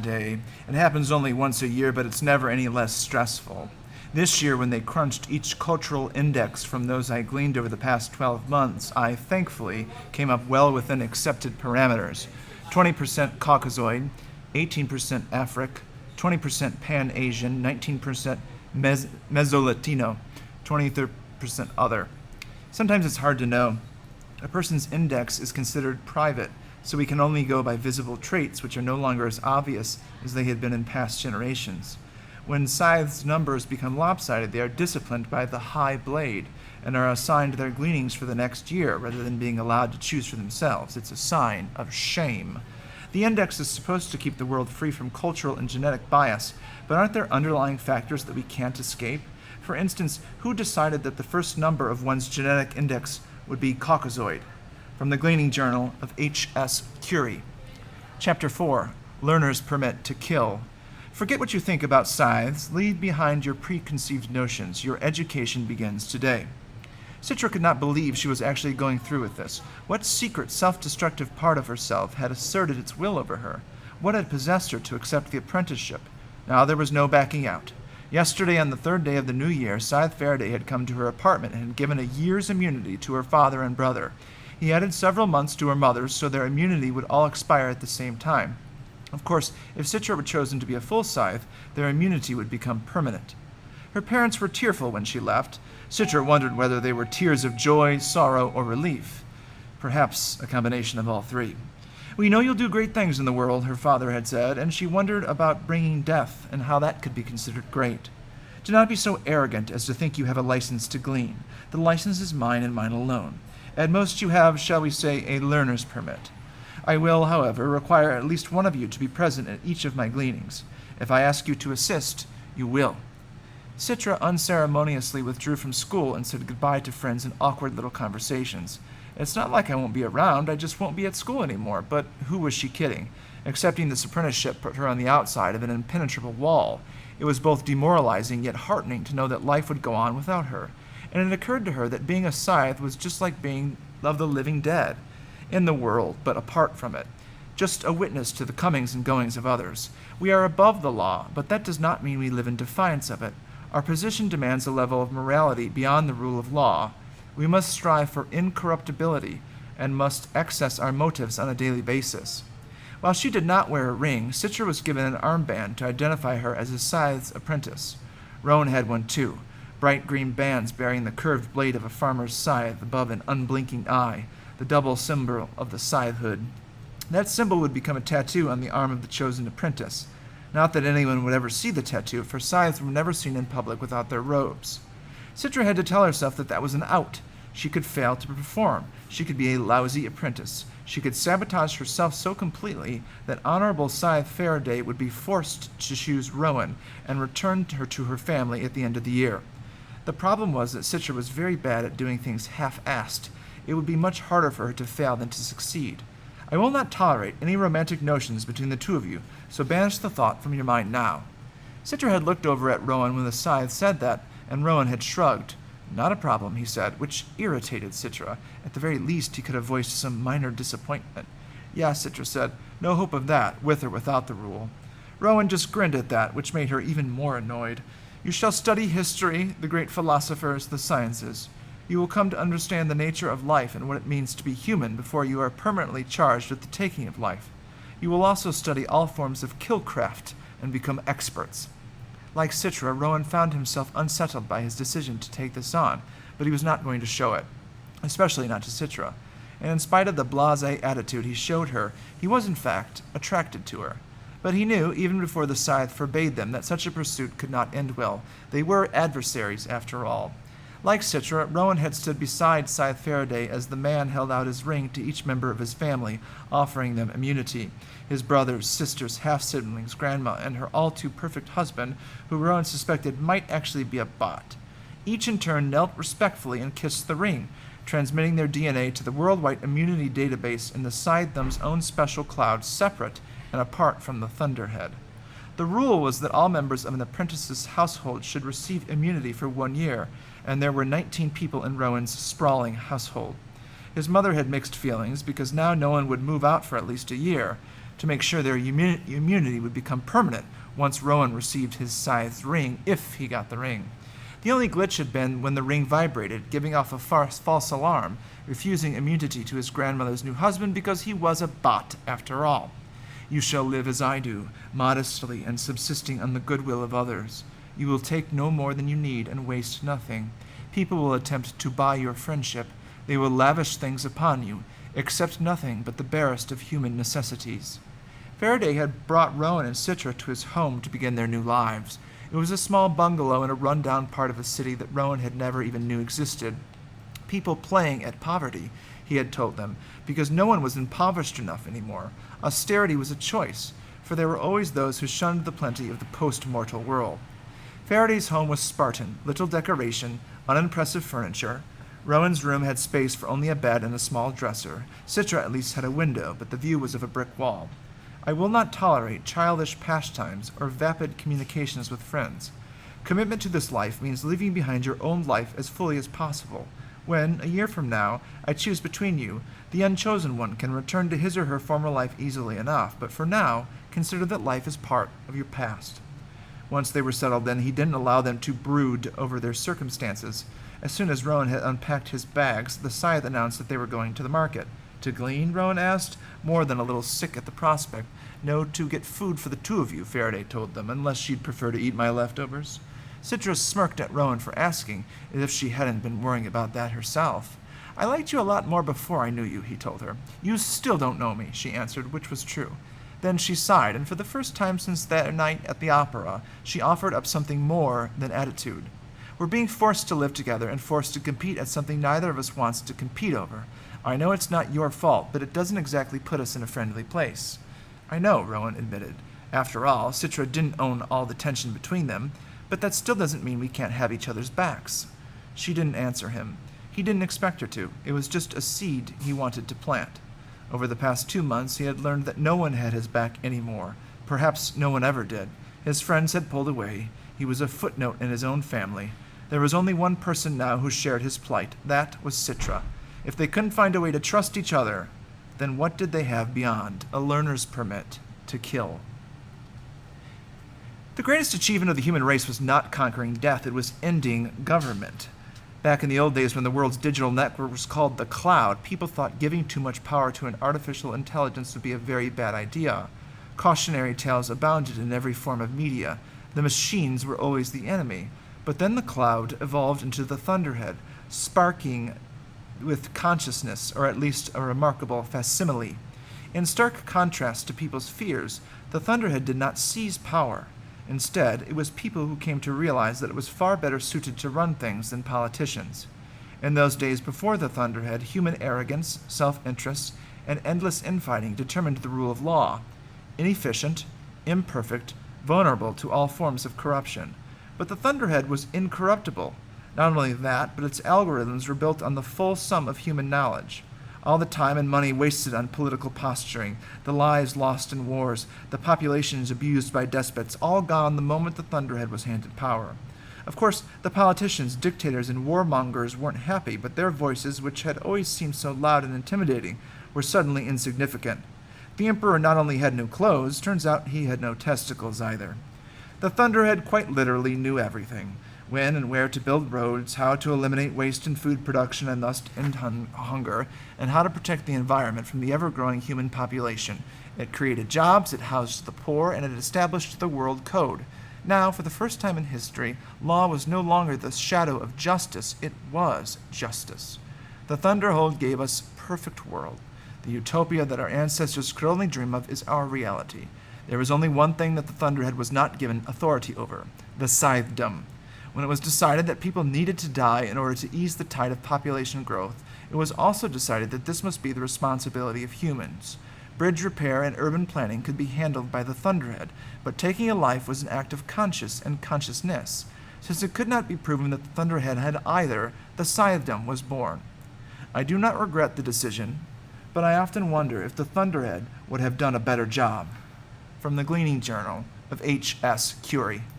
day. It happens only once a year, but it's never any less stressful. This year, when they crunched each cultural index from those I gleaned over the past 12 months, I thankfully came up well within accepted parameters. 20% Caucasoid, 18% Afric, 20% Pan-Asian, 19% Meso-Latino, 23% other. Sometimes it's hard to know. A person's index is considered private, so we can only go by visible traits which are no longer as obvious as they had been in past generations. When Scythe's numbers become lopsided, they are disciplined by the high blade and are assigned their gleanings for the next year rather than being allowed to choose for themselves. It's a sign of shame. The index is supposed to keep the world free from cultural and genetic bias, but aren't there underlying factors that we can't escape? For instance, who decided that the first number of one's genetic index would be Caucasoid? From the Gleaning Journal of H.S. Curie. Chapter 4, Learner's Permit to Kill. Forget what you think about scythes. Leave behind your preconceived notions. Your education begins today. Citra could not believe she was actually going through with this. What secret, self-destructive part of herself had asserted its will over her? What had possessed her to accept the apprenticeship? Now there was no backing out. Yesterday, on the third day of the new year, Scythe Faraday had come to her apartment and had given a year's immunity to her father and brother. He added several months to her mother's, so their immunity would all expire at the same time. Of course, if Citra were chosen to be a full Scythe, their immunity would become permanent. Her parents were tearful when she left. Citra wondered whether they were tears of joy, sorrow, or relief. Perhaps a combination of all three. "We know you'll do great things in the world," her father had said, and she wondered about bringing death and how that could be considered great. "Do not be so arrogant as to think you have a license to glean. The license is mine and mine alone. At most you have, shall we say, a learner's permit. I will, however, require at least one of you to be present at each of my gleanings. If I ask you to assist, you will." Citra unceremoniously withdrew from school and said goodbye to friends in awkward little conversations. "It's not like I won't be around, I just won't be at school anymore." But who was she kidding? Accepting this apprenticeship put her on the outside of an impenetrable wall. It was both demoralizing yet heartening to know that life would go on without her. And it occurred to her that being a scythe was just like being of the living dead. In the world, but apart from it. Just a witness to the comings and goings of others. We are above the law, but that does not mean we live in defiance of it. Our position demands a level of morality beyond the rule of law. We must strive for incorruptibility and must access our motives on a daily basis. While she did not wear a ring, Citra was given an armband to identify her as a scythe's apprentice. Rowan had one too, bright green bands bearing the curved blade of a farmer's scythe above an unblinking eye, the double symbol of the scythehood. That symbol would become a tattoo on the arm of the chosen apprentice. Not that anyone would ever see the tattoo, for scythes were never seen in public without their robes. Citra had to tell herself that that was an out. She could fail to perform. She could be a lousy apprentice. She could sabotage herself so completely that Honorable Scythe Faraday would be forced to choose Rowan and return her to her family at the end of the year. The problem was that Citra was very bad at doing things half-assed. It would be much harder for her to fail than to succeed. I will not tolerate any romantic notions between the two of you, so banish the thought from your mind now. Citra had looked over at Rowan when the scythe said that, and Rowan had shrugged. Not a problem, he said, which irritated Citra. At the very least, he could have voiced some minor disappointment. Yeah, Citra said, no hope of that, with or without the rule. Rowan just grinned at that, which made her even more annoyed. You shall study history, the great philosophers, the sciences. You will come to understand the nature of life and what it means to be human before you are permanently charged with the taking of life. You will also study all forms of killcraft and become experts. Like Citra, Rowan found himself unsettled by his decision to take this on, but he was not going to show it, especially not to Citra. And in spite of the blasé attitude he showed her, he was in fact attracted to her. But he knew, even before the scythe forbade them, that such a pursuit could not end well. They were adversaries, after all. Like Citra, Rowan had stood beside Scythe Faraday as the man held out his ring to each member of his family, offering them immunity. His brothers, sisters, half-siblings, grandma, and her all-too-perfect husband, who Rowan suspected might actually be a bot. Each in turn knelt respectfully and kissed the ring, transmitting their DNA to the worldwide immunity database in the Scythedom's own special cloud, separate and apart from the Thunderhead. The rule was that all members of an apprentice's household should receive immunity for 1 year, and there were 19 people in Rowan's sprawling household. His mother had mixed feelings, because now no one would move out for at least a year. to make sure their immunity would become permanent once Rowan received his Scythe's ring, if he got the ring. The only glitch had been when the ring vibrated, giving off a false alarm, refusing immunity to his grandmother's new husband because he was a bot after all. You shall live as I do, modestly and subsisting on the goodwill of others. You will take no more than you need and waste nothing. People will attempt to buy your friendship. They will lavish things upon you, accept nothing but the barest of human necessities. Faraday had brought Rowan and Citra to his home to begin their new lives. It was a small bungalow in a run-down part of a city that Rowan had never even knew existed. People playing at poverty, he had told them, because no one was impoverished enough anymore. Austerity was a choice, for there were always those who shunned the plenty of the post-mortal world. Faraday's home was Spartan, little decoration, unimpressive furniture. Rowan's room had space for only a bed and a small dresser. Citra at least had a window, but the view was of a brick wall. I will not tolerate childish pastimes or vapid communications with friends. Commitment to this life means leaving behind your own life as fully as possible. When, a year from now, I choose between you, the unchosen one can return to his or her former life easily enough, but for now, consider that life is part of your past. Once they were settled in, he didn't allow them to brood over their circumstances. As soon as Rowan had unpacked his bags, the Scythe announced that they were going to the market. To glean? Rowan asked, more than a little sick at the prospect. No, to get food for the two of you, Faraday told them, unless she'd prefer to eat my leftovers. Citra smirked at Rowan for asking, as if she hadn't been worrying about that herself. I liked you a lot more before I knew you, he told her. You still don't know me, she answered, which was true. Then she sighed, and for the first time since that night at the opera, she offered up something more than attitude. We're being forced to live together and forced to compete at something neither of us wants to compete over. I know it's not your fault, but it doesn't exactly put us in a friendly place. I know, Rowan admitted. After all, Citra didn't own all the tension between them, but that still doesn't mean we can't have each other's backs. She didn't answer him. He didn't expect her to. It was just a seed he wanted to plant. Over the past 2 months, he had learned that no one had his back anymore. Perhaps no one ever did. His friends had pulled away. He was a footnote in his own family. There was only one person now who shared his plight. That was Citra. If they couldn't find a way to trust each other, then what did they have beyond a learner's permit to kill? The greatest achievement of the human race was not conquering death, it was ending government. Back in the old days when the world's digital network was called the cloud, people thought giving too much power to an artificial intelligence would be a very bad idea. Cautionary tales abounded in every form of media. The machines were always the enemy. But then the cloud evolved into the thunderhead, sparking with consciousness, or at least a remarkable facsimile. In stark contrast to people's fears, the thunderhead did not seize power. Instead, it was people who came to realize that it was far better suited to run things than politicians. In those days before the thunderhead, human arrogance, self-interest, and endless infighting determined the rule of law. Inefficient, imperfect, vulnerable to all forms of corruption. But the thunderhead was incorruptible. Not only that, but its algorithms were built on the full sum of human knowledge. All the time and money wasted on political posturing, the lives lost in wars, the populations abused by despots, all gone the moment the thunderhead was handed power. Of course, the politicians, dictators, and warmongers weren't happy, but their voices, which had always seemed so loud and intimidating, were suddenly insignificant. The emperor not only had no clothes, turns out he had no testicles either. The thunderhead quite literally knew everything. When and where to build roads, how to eliminate waste in food production and thus end hunger, and how to protect the environment from the ever-growing human population. It created jobs, it housed the poor, and it established the world code. Now, for the first time in history, law was no longer the shadow of justice, it was justice. The Thunderhold gave us a perfect world. The utopia that our ancestors could only dream of is our reality. There was only one thing that the Thunderhead was not given authority over, the Scythedom. When it was decided that people needed to die in order to ease the tide of population growth, it was also decided that this must be the responsibility of humans. Bridge repair and urban planning could be handled by the Thunderhead, but taking a life was an act of conscience and consciousness. Since it could not be proven that the Thunderhead had either, the Scythedom was born. I do not regret the decision, but I often wonder if the Thunderhead would have done a better job. From the Gleaning Journal of H.S. Curie.